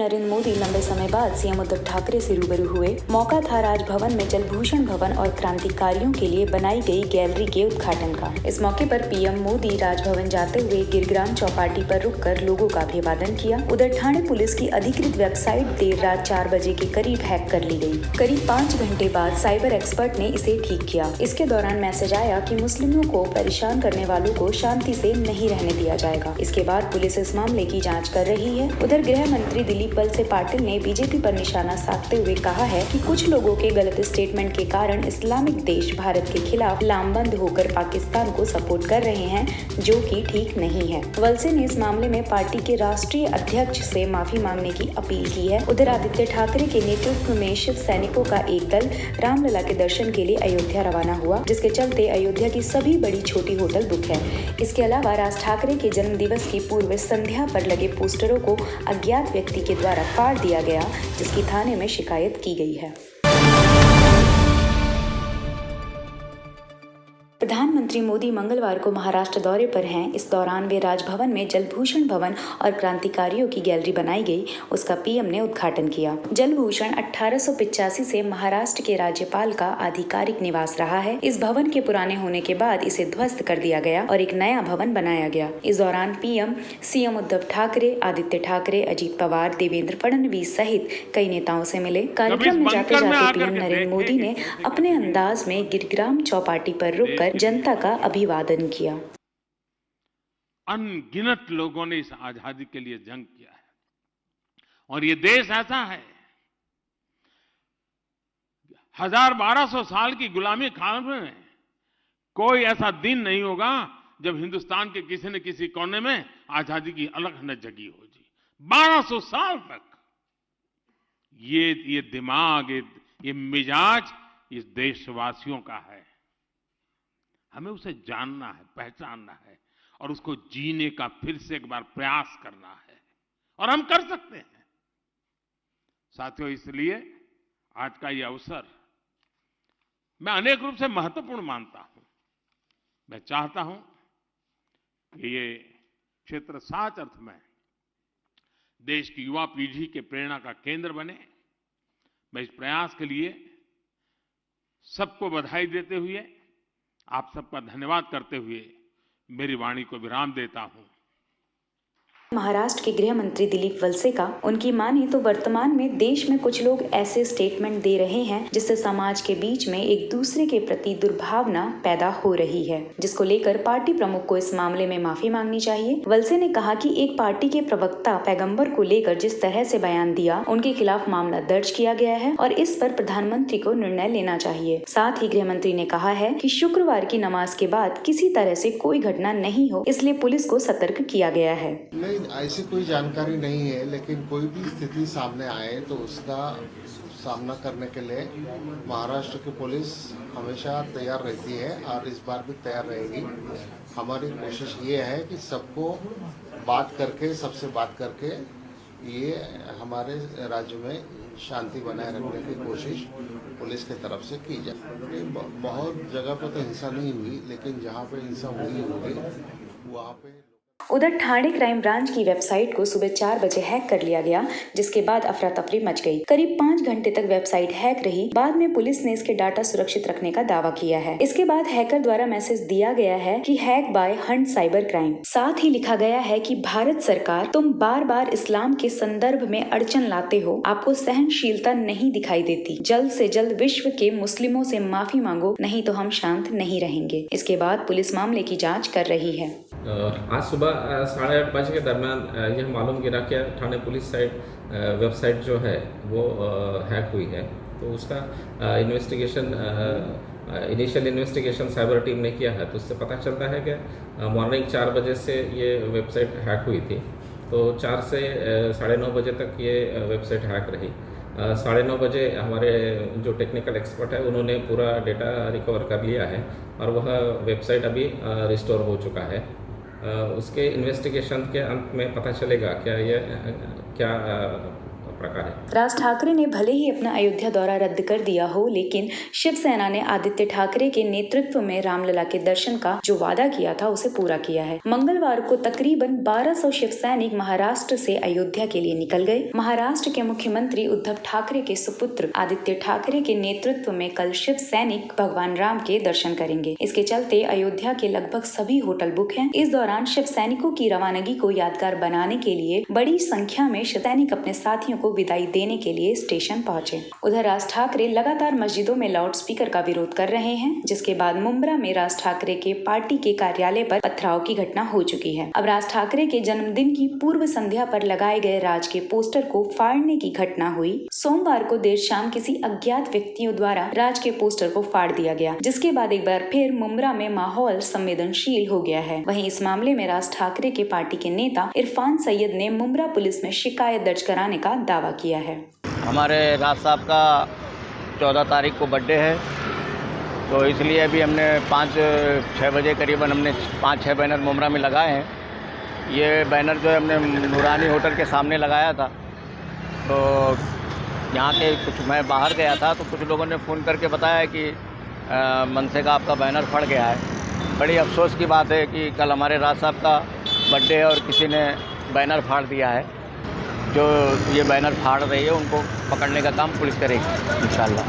नरेंद्र मोदी लंबे समय बाद सीएम उद्धव ठाकरे से रूबरू हुए। मौका था राजभवन में जलभूषण भवन और क्रांतिकारियों के लिए बनाई गई गैलरी के उद्घाटन का। इस मौके पर पीएम मोदी राजभवन जाते हुए गिरग्राम चौपाटी पर रुककर लोगों का अभिवादन किया। उधर ठाणे पुलिस की अधिकृत वेबसाइट देर रात 4 बजे के करीब हैक कर ली गई। करीब 5 घंटे बाद साइबर एक्सपर्ट ने इसे ठीक किया। इसके दौरान मैसेज आया कि मुस्लिमों को परेशान करने वालों को शांति से नहीं रहने दिया जाएगा। इसके बाद पुलिस इस मामले की जाँच कर रही है। उधर गृह मंत्री दिलीप वलसे पाटिल ने बीजेपी पर निशाना साधते हुए कहा है कि कुछ लोगों के गलत स्टेटमेंट के कारण इस्लामिक देश भारत के खिलाफ लामबंद होकर पाकिस्तान को सपोर्ट कर रहे हैं, जो कि ठीक नहीं है। वलसे ने इस मामले में पार्टी के राष्ट्रीय अध्यक्ष से माफी मांगने की अपील की है। उधर आदित्य ठाकरे के नेतृत्व में शिव सैनिकों का एक दल रामलला के दर्शन के लिए अयोध्या रवाना हुआ, जिसके चलते अयोध्या की सभी बड़ी छोटी होटल बुक है। इसके अलावा राज ठाकरे के जन्म दिवस की पूर्व संध्या पर लगे पोस्टरों को अज्ञात व्यक्ति के द्वारा फाड़ दिया गया, जिसकी थाने में शिकायत की गई है। प्रधानमंत्री मोदी मंगलवार को महाराष्ट्र दौरे पर हैं। इस दौरान वे राजभवन में जलभूषण भवन और क्रांतिकारियों की गैलरी बनाई गई, उसका पीएम ने उद्घाटन किया। जलभूषण 1885 से महाराष्ट्र के राज्यपाल का आधिकारिक निवास रहा है। इस भवन के पुराने होने के बाद इसे ध्वस्त कर दिया गया और एक नया भवन बनाया गया। इस दौरान पीएम, सीएम उद्धव ठाकरे, आदित्य ठाकरे, अजित पवार, देवेंद्र फडणवीस सहित कई नेताओं से मिले। कार्यक्रम में जाते जाते पीएम नरेंद्र मोदी ने अपने अंदाज में गिरग्राम चौपाटी पर रुककर जनता का अभिवादन किया। अनगिनत लोगों ने इस आजादी के लिए जंग किया है और ये देश ऐसा है, 1200 साल की गुलामी काल में कोई ऐसा दिन नहीं होगा जब हिंदुस्तान के किसी न किसी कोने में आजादी की अलग न जगी हो जी। 1200 साल तक ये दिमाग, ये मिजाज इस देशवासियों का है। हमें उसे जानना है, पहचानना है और उसको जीने का फिर से एक बार प्रयास करना है, और हम कर सकते हैं साथियों। इसलिए आज का ये अवसर मैं अनेक रूप से महत्वपूर्ण मानता हूं। मैं चाहता हूं कि ये क्षेत्र सच अर्थ में देश की युवा पीढ़ी के प्रेरणा का केंद्र बने। मैं इस प्रयास के लिए सबको बधाई देते हुए, आप सबका धन्यवाद करते हुए मेरी वाणी को विराम देता हूं। महाराष्ट्र के गृह मंत्री दिलीप वलसे का उनकी माने तो वर्तमान में देश में कुछ लोग ऐसे स्टेटमेंट दे रहे हैं जिससे समाज के बीच में एक दूसरे के प्रति दुर्भावना पैदा हो रही है, जिसको लेकर पार्टी प्रमुख को इस मामले में माफी मांगनी चाहिए। वलसे ने कहा कि एक पार्टी के प्रवक्ता पैगंबर को लेकर जिस तरह से बयान दिया, उनके खिलाफ मामला दर्ज किया गया है और इस पर प्रधानमंत्री को निर्णय लेना चाहिए। साथ ही गृह मंत्री ने कहा है कि शुक्रवार की नमाज के बाद किसी तरह से कोई घटना नहीं हो, इसलिए पुलिस को सतर्क किया गया है। ऐसी कोई जानकारी नहीं है, लेकिन कोई भी स्थिति सामने आए तो उसका सामना करने के लिए महाराष्ट्र की पुलिस हमेशा तैयार रहती है और इस बार भी तैयार रहेगी। हमारी कोशिश ये है कि सबको सबसे बात करके ये हमारे राज्य में शांति बनाए रखने की कोशिश पुलिस की तरफ से की जाए। बहुत जगह पर तो हिंसा नहीं हुई, लेकिन जहाँ पे हिंसा हुई होगी वहाँ पे। उधर ठाणे क्राइम ब्रांच की वेबसाइट को सुबह 4 बजे हैक कर लिया गया, जिसके बाद अफरा तफरी मच गई। करीब 5 घंटे तक वेबसाइट हैक रही। बाद में पुलिस ने इसके डाटा सुरक्षित रखने का दावा किया है। इसके बाद हैकर द्वारा मैसेज दिया गया है कि hack by hunt cyber crime. साथ ही लिखा गया है कि भारत सरकार, तुम बार बार इस्लाम के संदर्भ में अड़चन लाते हो, आपको सहनशीलता नहीं दिखाई देती। जल्द से जल्द विश्व के मुस्लिमों से माफी मांगो, नहीं तो हम शांत नहीं रहेंगे। इसके बाद पुलिस मामले की जाँच कर रही है। आज सुबह 8:30 बजे के दरमियान यह मालूम गिरा कि ठाणे पुलिस वेबसाइट जो है वो हैक हुई है। तो उसका इनिशियल इन्वेस्टिगेशन साइबर टीम ने किया है। तो उससे पता चलता है कि मॉर्निंग 4 बजे से ये वेबसाइट हैक हुई थी। तो 4 से 9:30 बजे तक ये वेबसाइट हैक रही। 9:30 बजे हमारे जो टेक्निकल एक्सपर्ट है उन्होंने पूरा डेटा रिकवर कर लिया है और वह वेबसाइट अभी रिस्टोर हो चुका है। उसके इन्वेस्टिगेशन के अंत में पता चलेगा क्या प्रकार है। राज ठाकरे ने भले ही अपना अयोध्या दौरा रद्द कर दिया हो, लेकिन शिवसेना ने आदित्य ठाकरे के नेतृत्व में रामलला के दर्शन का जो वादा किया था उसे पूरा किया है। मंगलवार को तकरीबन 1200 शिव सैनिक महाराष्ट्र से अयोध्या के लिए निकल गए। महाराष्ट्र के मुख्यमंत्री उद्धव ठाकरे के सुपुत्र आदित्य ठाकरे के नेतृत्व में कल शिव सैनिक भगवान राम के दर्शन करेंगे। इसके चलते अयोध्या के लगभग सभी होटल बुक हैं। इस दौरान शिव सैनिकों की रवानगी को यादगार बनाने के लिए बड़ी संख्या में शिव सैनिक अपने साथियों को विदाई देने के लिए स्टेशन पहुंचे। उधर राज ठाकरे लगातार मस्जिदों में लाउड स्पीकर का विरोध कर रहे हैं, जिसके बाद मुंब्रा में राज ठाकरे के पार्टी के कार्यालय पर पथराव की घटना हो चुकी है। अब राज ठाकरे के जन्मदिन की पूर्व संध्या पर लगाए गए राज के पोस्टर को फाड़ने की घटना हुई। सोमवार को देर शाम किसी अज्ञात व्यक्तियों द्वारा राज के पोस्टर को फाड़ दिया गया, जिसके बाद एक बार फिर मुंब्रा में माहौल संवेदनशील हो गया है। वहीं इस मामले में राज ठाकरे के पार्टी के नेता इरफान सैयद ने मुंब्रा पुलिस में शिकायत दर्ज कराने का दावा किया है। हमारे राज साहब का 14 तारीख को बर्थडे है, तो इसलिए अभी हमने 5-6 बजे करीबन हमने 5-6 बैनर मुंब्रा में लगाए हैं। ये बैनर जो है हमने नूरानी होटल के सामने लगाया था, तो यहाँ के मैं बाहर गया था तो कुछ लोगों ने फ़ोन करके बताया कि मनसे का आपका बैनर फट गया है। बड़ी अफसोस की बात है कि कल हमारे राज साहब का बर्थडे है और किसी ने बैनर फाड़ दिया है। जो ये बैनर फाड़ रही है उनको पकड़ने का काम पुलिस करेगी इंशाल्लाह।